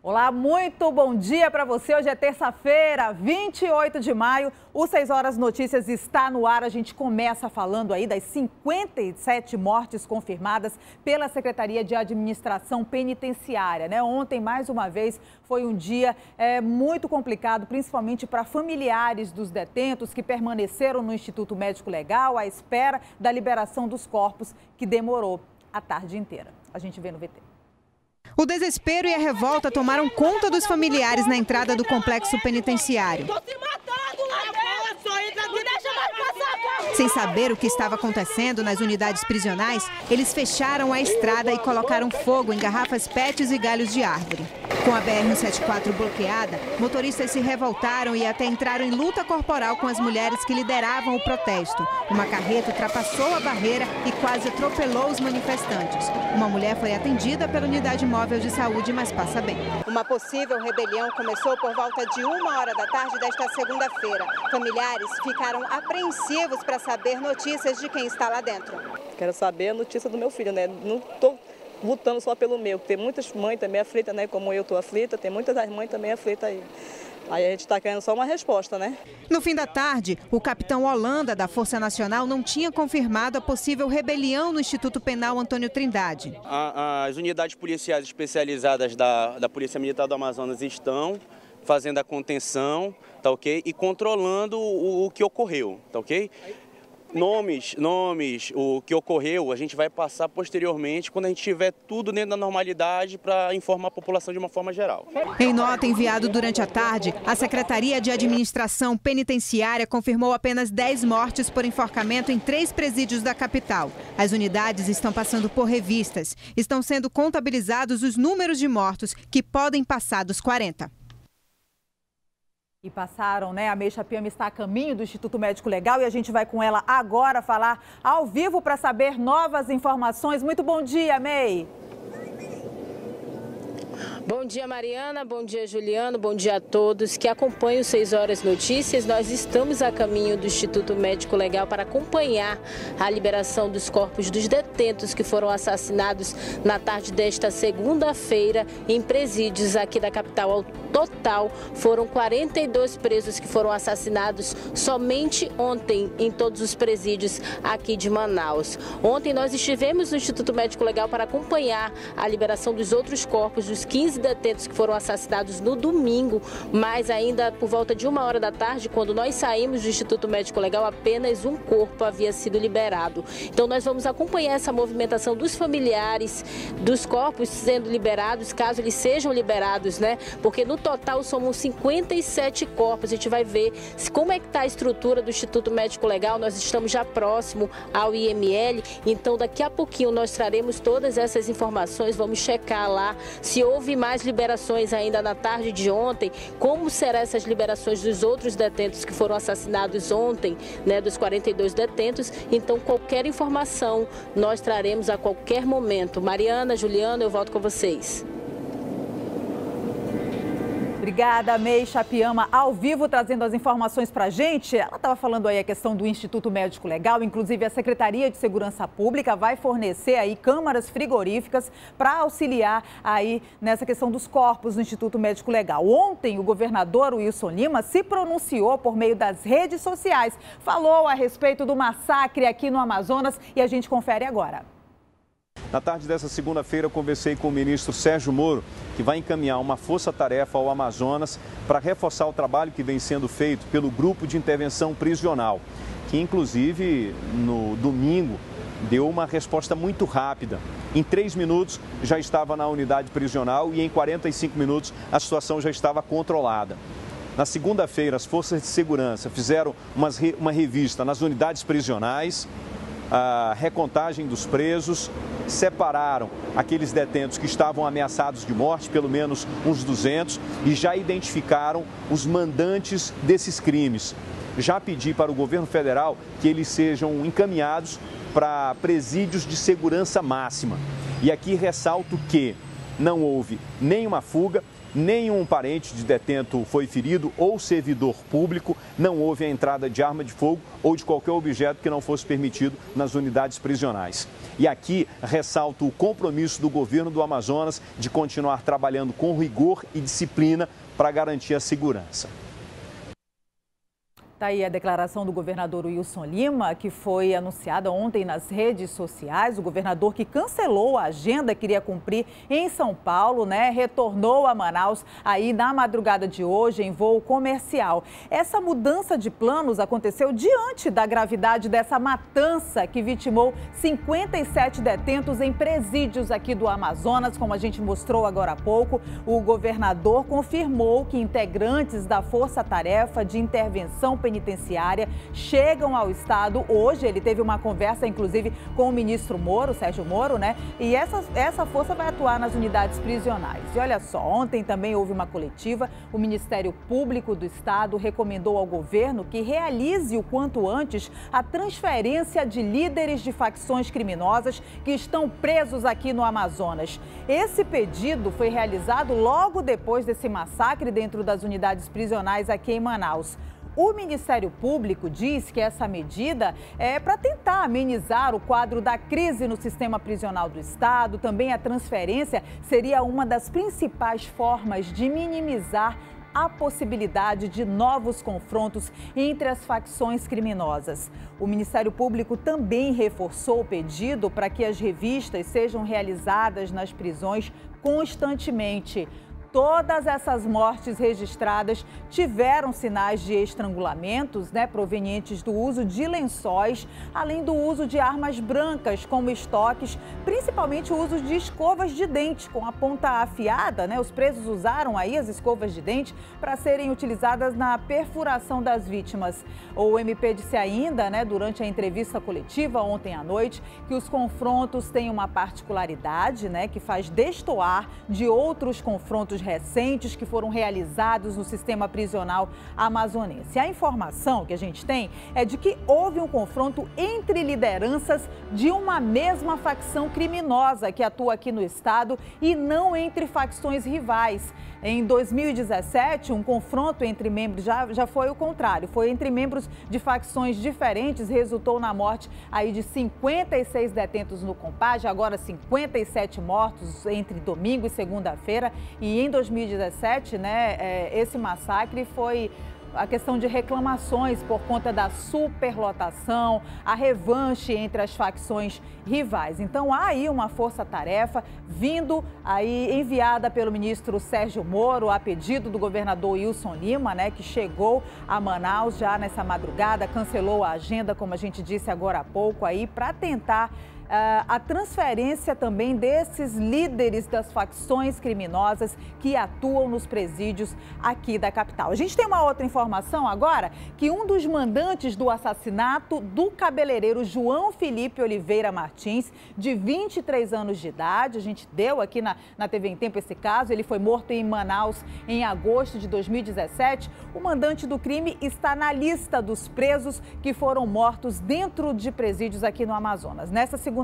Olá, muito bom dia para você. Hoje é terça-feira, 28 de maio. O 6 Horas Notícias está no ar. A gente começa falando aí das 57 mortes confirmadas pela Secretaria de Administração Penitenciária, né? Ontem, mais uma vez, foi um dia muito complicado, principalmente para familiares dos detentos que permaneceram no Instituto Médico Legal à espera da liberação dos corpos, que demorou a tarde inteira. A gente vê no VT. O desespero e a revolta tomaram conta dos familiares na entrada do complexo penitenciário. Sem saber o que estava acontecendo nas unidades prisionais, eles fecharam a estrada e colocaram fogo em garrafas PETs e galhos de árvore. Com a BR-174 bloqueada, motoristas se revoltaram e até entraram em luta corporal com as mulheres que lideravam o protesto. Uma carreta ultrapassou a barreira e quase atropelou os manifestantes. Uma mulher foi atendida pela unidade móvel de saúde, mas passa bem. Uma possível rebelião começou por volta de 1h da tarde desta segunda-feira. Familiares ficaram apreensivos para saber notícias de quem está lá dentro. Quero saber a notícia do meu filho, né? Não estou lutando só pelo meu, tem muitas mães também aflitas, né? Como eu estou aflita, tem muitas das mães também aflitas aí. Aí a gente está querendo só uma resposta, né? No fim da tarde, o capitão Holanda, da Força Nacional, não tinha confirmado a possível rebelião no Instituto Penal Antônio Trindade. As unidades policiais especializadas da Polícia Militar do Amazonas estão fazendo a contenção, tá ok? E controlando o que ocorreu, tá ok? Nomes, o que ocorreu, a gente vai passar posteriormente quando a gente tiver tudo dentro da normalidade para informar a população de uma forma geral. Em nota enviada durante a tarde, a Secretaria de Administração Penitenciária confirmou apenas 10 mortes por enforcamento em 3 presídios da capital. As unidades estão passando por revistas. Estão sendo contabilizados os números de mortos, que podem passar dos 40. E passaram, né? A May Chapiama está a caminho do Instituto Médico Legal e a gente vai com ela agora falar ao vivo para saber novas informações. Muito bom dia, May! Bom dia, Mariana. Bom dia, Juliano. Bom dia a todos que acompanham o 6 Horas Notícias. Nós estamos a caminho do Instituto Médico Legal para acompanhar a liberação dos corpos dos detentos que foram assassinados na tarde desta segunda-feira em presídios aqui da capital. Ao total, foram 42 presos que foram assassinados somente ontem em todos os presídios aqui de Manaus. Ontem nós estivemos no Instituto Médico Legal para acompanhar a liberação dos outros corpos, dos 15 detentos que foram assassinados no domingo, mas ainda por volta de 1h da tarde, quando nós saímos do Instituto Médico Legal, apenas um corpo havia sido liberado. Então nós vamos acompanhar essa movimentação dos familiares, dos corpos sendo liberados, caso eles sejam liberados, né? Porque no total somos 57 corpos. A gente vai ver como é que está a estrutura do Instituto Médico Legal. Nós estamos já próximo ao IML, então daqui a pouquinho nós traremos todas essas informações, vamos checar lá se houve mais liberações ainda na tarde de ontem, como serão essas liberações dos outros detentos que foram assassinados ontem, né, dos 42 detentos. Então, qualquer informação nós traremos a qualquer momento. Mariana, Juliano, eu volto com vocês. Obrigada, May Chapiama, ao vivo, trazendo as informações para a gente. Ela estava falando aí a questão do Instituto Médico Legal, inclusive a Secretaria de Segurança Pública vai fornecer aí câmaras frigoríficas para auxiliar aí nessa questão dos corpos no Instituto Médico Legal. Ontem, o governador Wilson Lima se pronunciou por meio das redes sociais, falou a respeito do massacre aqui no Amazonas e a gente confere agora. Na tarde dessa segunda-feira, eu conversei com o ministro Sérgio Moro, que vai encaminhar uma força-tarefa ao Amazonas para reforçar o trabalho que vem sendo feito pelo Grupo de Intervenção Prisional, que inclusive no domingo deu uma resposta muito rápida. Em 3 minutos já estava na unidade prisional e em 45 minutos a situação já estava controlada. Na segunda-feira, as forças de segurança fizeram uma revista nas unidades prisionais, a recontagem dos presos, separaram aqueles detentos que estavam ameaçados de morte, pelo menos uns 200, e já identificaram os mandantes desses crimes. Já pedi para o governo federal que eles sejam encaminhados para presídios de segurança máxima. E aqui ressalto que não houve nenhuma fuga nenhum parente de detento foi ferido ou servidor público. Não houve a entrada de arma de fogo ou de qualquer objeto que não fosse permitido nas unidades prisionais. E aqui ressalto o compromisso do governo do Amazonas de continuar trabalhando com rigor e disciplina para garantir a segurança. Está aí a declaração do governador Wilson Lima, que foi anunciada ontem nas redes sociais. O governador que cancelou a agenda que iria cumprir em São Paulo, né? Retornou a Manaus aí na madrugada de hoje em voo comercial. Essa mudança de planos aconteceu diante da gravidade dessa matança que vitimou 57 detentos em presídios aqui do Amazonas, como a gente mostrou agora há pouco. O governador confirmou que integrantes da Força Tarefa de Intervenção Penitenciária chegam ao estado hoje. Ele teve uma conversa, inclusive, com o ministro Moro, Sérgio Moro, né? E essa força vai atuar nas unidades prisionais. E olha só, ontem também houve uma coletiva. O Ministério Público do Estado recomendou ao governo que realize o quanto antes a transferência de líderes de facções criminosas que estão presos aqui no Amazonas. Esse pedido foi realizado logo depois desse massacre dentro das unidades prisionais aqui em Manaus. O Ministério Público diz que essa medida é para tentar amenizar o quadro da crise no sistema prisional do Estado. Também a transferência seria uma das principais formas de minimizar a possibilidade de novos confrontos entre as facções criminosas. O Ministério Público também reforçou o pedido para que as revistas sejam realizadas nas prisões constantemente. Todas essas mortes registradas tiveram sinais de estrangulamentos, né, provenientes do uso de lençóis, além do uso de armas brancas como estoques, principalmente o uso de escovas de dente com a ponta afiada, né? Os presos usaram aí as escovas de dente para serem utilizadas na perfuração das vítimas. O MP disse ainda, né, durante a entrevista coletiva ontem à noite, que os confrontos têm uma particularidade, né, que faz destoar de outros confrontos recentes que foram realizados no sistema prisional amazonense. A informação que a gente tem é de que houve um confronto entre lideranças de uma mesma facção criminosa que atua aqui no estado e não entre facções rivais. Em 2017, um confronto entre membros, já foi o contrário, foi entre membros de facções diferentes, resultou na morte aí de 56 detentos no Compage, agora 57 mortos entre domingo e segunda-feira. E em 2017, né, esse massacre foi a questão de reclamações por conta da superlotação, a revanche entre as facções rivais. Então há aí uma força-tarefa vindo aí enviada pelo ministro Sérgio Moro a pedido do governador Wilson Lima, né, que chegou a Manaus já nessa madrugada, cancelou a agenda, como a gente disse agora há pouco aí, para tentar a transferência também desses líderes das facções criminosas que atuam nos presídios aqui da capital. A gente tem uma outra informação agora, que um dos mandantes do assassinato do cabeleireiro João Felipe Oliveira Martins, de 23 anos de idade, a gente deu aqui na TV em Tempo esse caso, ele foi morto em Manaus em agosto de 2017. O mandante do crime está na lista dos presos que foram mortos dentro de presídios aqui no Amazonas. Nessa segunda-feira,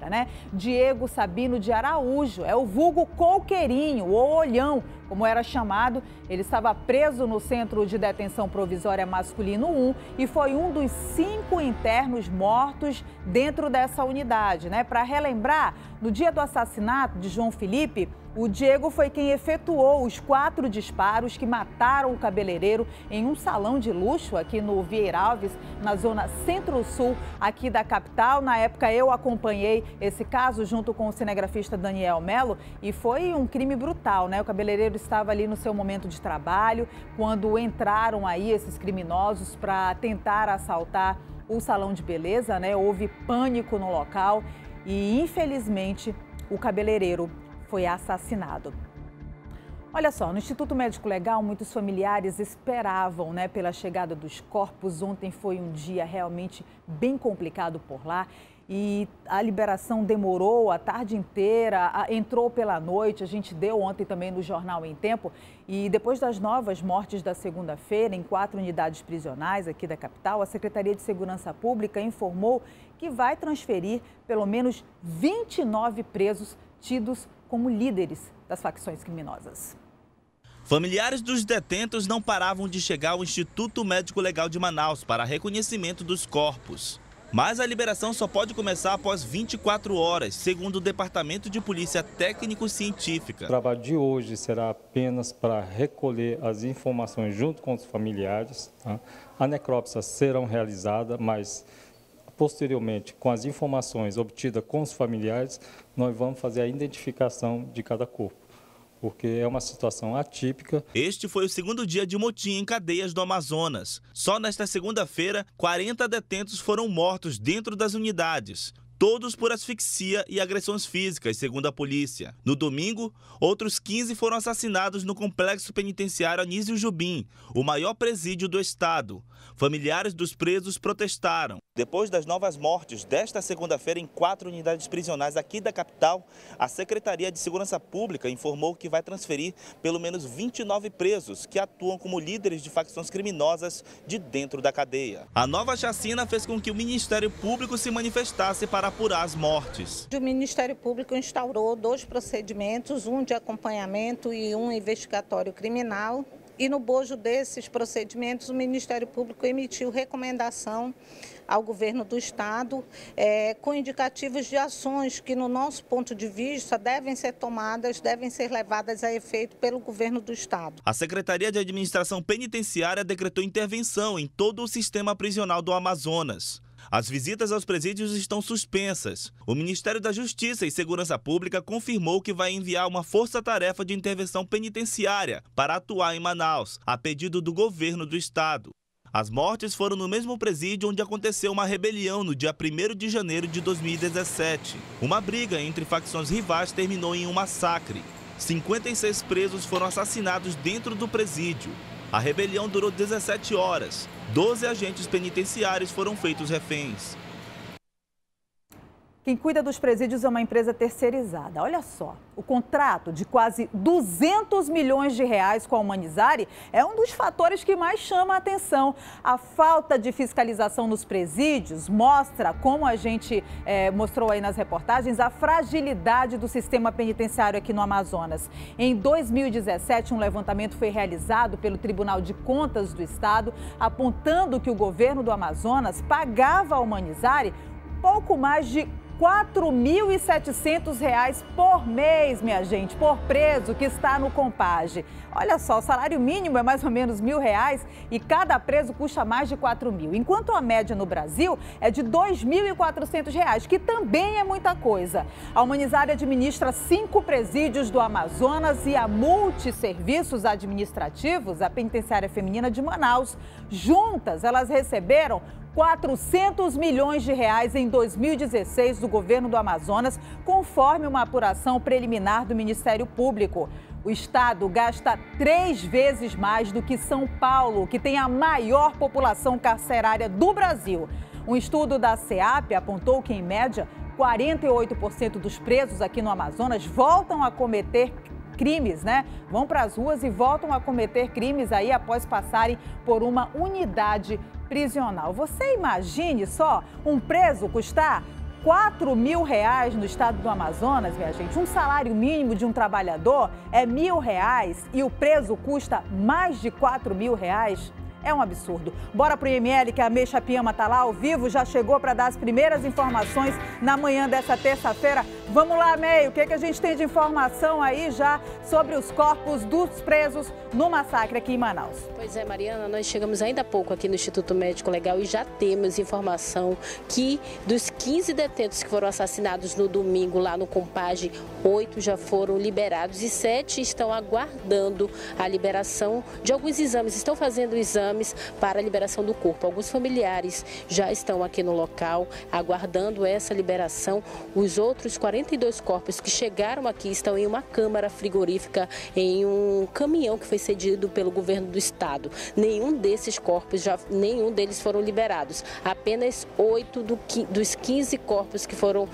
né? Diego Sabino de Araújo, é o vulgo Coqueirinho, ou Olhão, como era chamado. Ele estava preso no Centro de Detenção Provisória Masculino 1 e foi um dos 5 internos mortos dentro dessa unidade, né? Para relembrar, no dia do assassinato de João Felipe, o Diego foi quem efetuou os 4 disparos que mataram o cabeleireiro em um salão de luxo aqui no Vieira Alves, na zona centro-sul aqui da capital. Na época eu acompanhei esse caso junto com o cinegrafista Daniel Melo e foi um crime brutal, né? O cabeleireiro estava ali no seu momento de trabalho quando entraram aí esses criminosos para tentar assaltar o salão de beleza, né? Houve pânico no local e, infelizmente, o cabeleireiro foi assassinado. Olha só, no Instituto Médico Legal, muitos familiares esperavam, né, pela chegada dos corpos. Ontem foi um dia realmente bem complicado por lá e a liberação demorou a tarde inteira, entrou pela noite. A gente deu ontem também no Jornal em Tempo. E depois das novas mortes da segunda-feira em 4 unidades prisionais aqui da capital, a Secretaria de Segurança Pública informou que vai transferir pelo menos 29 presos tidos como líderes das facções criminosas. Familiares dos detentos não paravam de chegar ao Instituto Médico Legal de Manaus para reconhecimento dos corpos. Mas a liberação só pode começar após 24 horas, segundo o Departamento de Polícia Técnico-Científica. O trabalho de hoje será apenas para recolher as informações junto com os familiares. Tá? A necrópsia será realizada, mas posteriormente, com as informações obtidas com os familiares, nós vamos fazer a identificação de cada corpo, porque é uma situação atípica. Este foi o segundo dia de motim em cadeias do Amazonas. Só nesta segunda-feira, 40 detentos foram mortos dentro das unidades, todos por asfixia e agressões físicas, segundo a polícia. No domingo, outros 15 foram assassinados no complexo penitenciário Anísio Jubim, o maior presídio do estado. Familiares dos presos protestaram. Depois das novas mortes desta segunda-feira em 4 unidades prisionais aqui da capital, a Secretaria de Segurança Pública informou que vai transferir pelo menos 29 presos que atuam como líderes de facções criminosas de dentro da cadeia. A nova chacina fez com que o Ministério Público se manifestasse para apurar as mortes. O Ministério Público instaurou 2 procedimentos, um de acompanhamento e um investigatório criminal. E no bojo desses procedimentos, o Ministério Público emitiu recomendação ao governo do estado com indicativos de ações que, no nosso ponto de vista, devem ser tomadas, devem ser levadas a efeito pelo governo do estado. A Secretaria de Administração Penitenciária decretou intervenção em todo o sistema prisional do Amazonas. As visitas aos presídios estão suspensas. O Ministério da Justiça e Segurança Pública confirmou que vai enviar uma força-tarefa de intervenção penitenciária para atuar em Manaus, a pedido do governo do estado. As mortes foram no mesmo presídio onde aconteceu uma rebelião no dia 1º de janeiro de 2017. Uma briga entre facções rivais terminou em um massacre. 56 presos foram assassinados dentro do presídio. A rebelião durou 17 horas. 12 agentes penitenciários foram feitos reféns. Quem cuida dos presídios é uma empresa terceirizada. Olha só, o contrato de quase 200 milhões de reais com a Humanizare é um dos fatores que mais chama a atenção. A falta de fiscalização nos presídios mostra, como a gente mostrou aí nas reportagens, a fragilidade do sistema penitenciário aqui no Amazonas. Em 2017, um levantamento foi realizado pelo Tribunal de Contas do Estado, apontando que o governo do Amazonas pagava à Humanizare pouco mais de R$ 4.700 por mês, minha gente, por preso que está no Compage. Olha só, o salário mínimo é mais ou menos R$ 1.000 e cada preso custa mais de R$ 4.000, enquanto a média no Brasil é de R$ 2.400, que também é muita coisa. A Humanizare administra 5 presídios do Amazonas e a Multisserviços Administrativos, a Penitenciária Feminina de Manaus. Juntas, elas receberam R$ 400 milhões em 2016 do governo do Amazonas, conforme uma apuração preliminar do Ministério Público. O estado gasta 3 vezes mais do que São Paulo, que tem a maior população carcerária do Brasil. Um estudo da SEAP apontou que, em média, 48% dos presos aqui no Amazonas voltam a cometer crimes, né? Vão para as ruas e voltam a cometer crimes aí após passarem por uma unidade prisional. Você imagine só um preso custar R$ 4.000 no estado do Amazonas, minha gente. Um salário mínimo de um trabalhador é R$ 1.000 e o preso custa mais de R$ 4.000. É um absurdo. Bora pro IML, que a Meixa Piama tá lá ao vivo, já chegou para dar as primeiras informações na manhã dessa terça-feira. Vamos lá, Mei, o que a gente tem de informação aí já sobre os corpos dos presos no massacre aqui em Manaus? Pois é, Mariana, nós chegamos ainda há pouco aqui no Instituto Médico Legal e já temos informação que dos 15 detentos que foram assassinados no domingo lá no Compage, 8 já foram liberados e 7 estão aguardando a liberação de alguns exames, estão fazendo exames para a liberação do corpo. Alguns familiares já estão aqui no local aguardando essa liberação. Os outros 42 corpos que chegaram aqui estão em uma câmara frigorífica, em um caminhão que foi cedido pelo governo do estado. Nenhum desses corpos, nenhum deles foram liberados. Apenas 8 dos 15 corpos que foram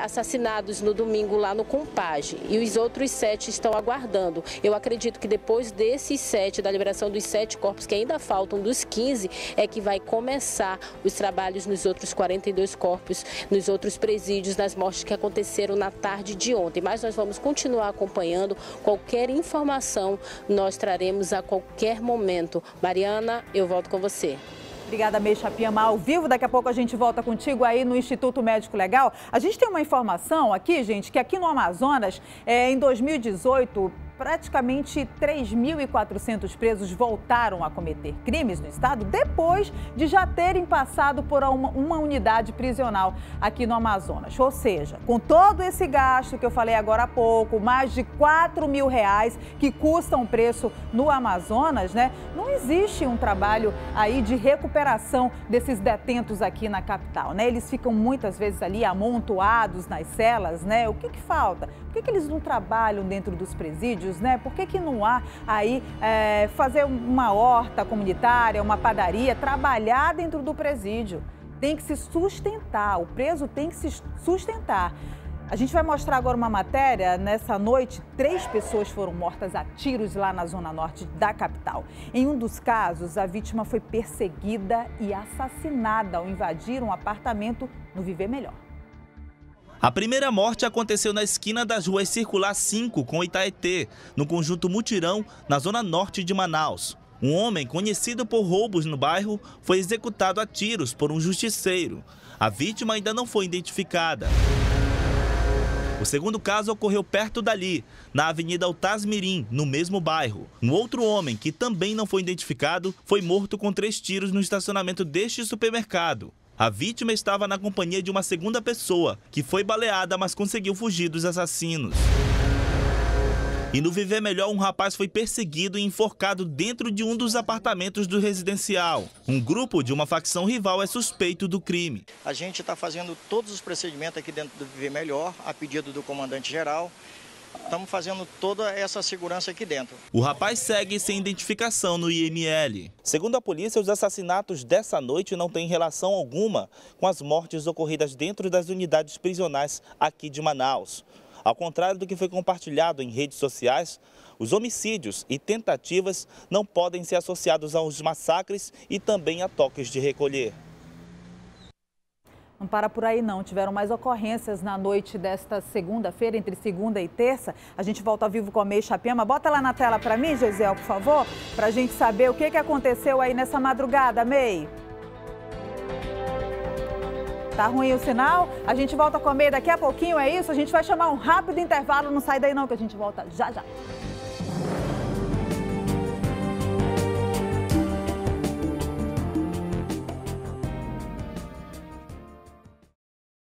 assassinados no domingo lá no Compage. E os outros 7 estão aguardando. Eu acredito que depois desses 7, da liberação dos 7 corpos que ainda faltam dos 15, é que vai começar os trabalhos nos outros 42 corpos, nos outros presídios, nas mortes que aconteceram aconteceram na tarde de ontem. Mas nós vamos continuar acompanhando. Qualquer informação nós traremos a qualquer momento. Mariana, eu volto com você. Obrigada, May Chapiama, ao vivo. Daqui a pouco a gente volta contigo aí no Instituto Médico Legal. A gente tem uma informação aqui, gente, que aqui no Amazonas, em 2018... praticamente 3.400 presos voltaram a cometer crimes no estado depois de já terem passado por uma unidade prisional aqui no Amazonas. Ou seja, com todo esse gasto que eu falei agora há pouco, mais de R$4.000 que custa um preço no Amazonas, né? Não existe um trabalho aí de recuperação desses detentos aqui na capital, né? Eles ficam muitas vezes ali amontoados nas celas, né? O que falta? Por que eles não trabalham dentro dos presídios, né? Por que não há aí fazer uma horta comunitária, uma padaria, trabalhar dentro do presídio? Tem que se sustentar, o preso tem que se sustentar. A gente vai mostrar agora uma matéria. Nessa noite, 3 pessoas foram mortas a tiros lá na zona norte da capital. Em um dos casos, a vítima foi perseguida e assassinada ao invadir um apartamento no Viver Melhor. A primeira morte aconteceu na esquina das ruas Circular 5 com Itaetê, no conjunto Mutirão, na zona norte de Manaus. Um homem conhecido por roubos no bairro foi executado a tiros por um justiceiro. A vítima ainda não foi identificada. O segundo caso ocorreu perto dali, na Avenida Altasmirim, no mesmo bairro. Um outro homem, que também não foi identificado, foi morto com 3 tiros no estacionamento deste supermercado. A vítima estava na companhia de uma segunda pessoa, que foi baleada, mas conseguiu fugir dos assassinos. E no Viver Melhor, um rapaz foi perseguido e enforcado dentro de um dos apartamentos do residencial. Um grupo de uma facção rival é suspeito do crime. A gente está fazendo todos os procedimentos aqui dentro do Viver Melhor, a pedido do comandante-geral. Estamos fazendo toda essa segurança aqui dentro. O rapaz segue sem identificação no IML. Segundo a polícia, os assassinatos dessa noite não têm relação alguma com as mortes ocorridas dentro das unidades prisionais aqui de Manaus. Ao contrário do que foi compartilhado em redes sociais, os homicídios e tentativas não podem ser associados aos massacres e também a toques de recolher. Não para por aí não, tiveram mais ocorrências na noite desta segunda-feira, entre segunda e terça. A gente volta ao vivo com a May Chapiama. Bota lá na tela para mim, Gisele, por favor, para a gente saber o que aconteceu aí nessa madrugada, May. Tá ruim o sinal? A gente volta com a May daqui a pouquinho, é isso? A gente vai chamar um rápido intervalo, não sai daí não que a gente volta já já.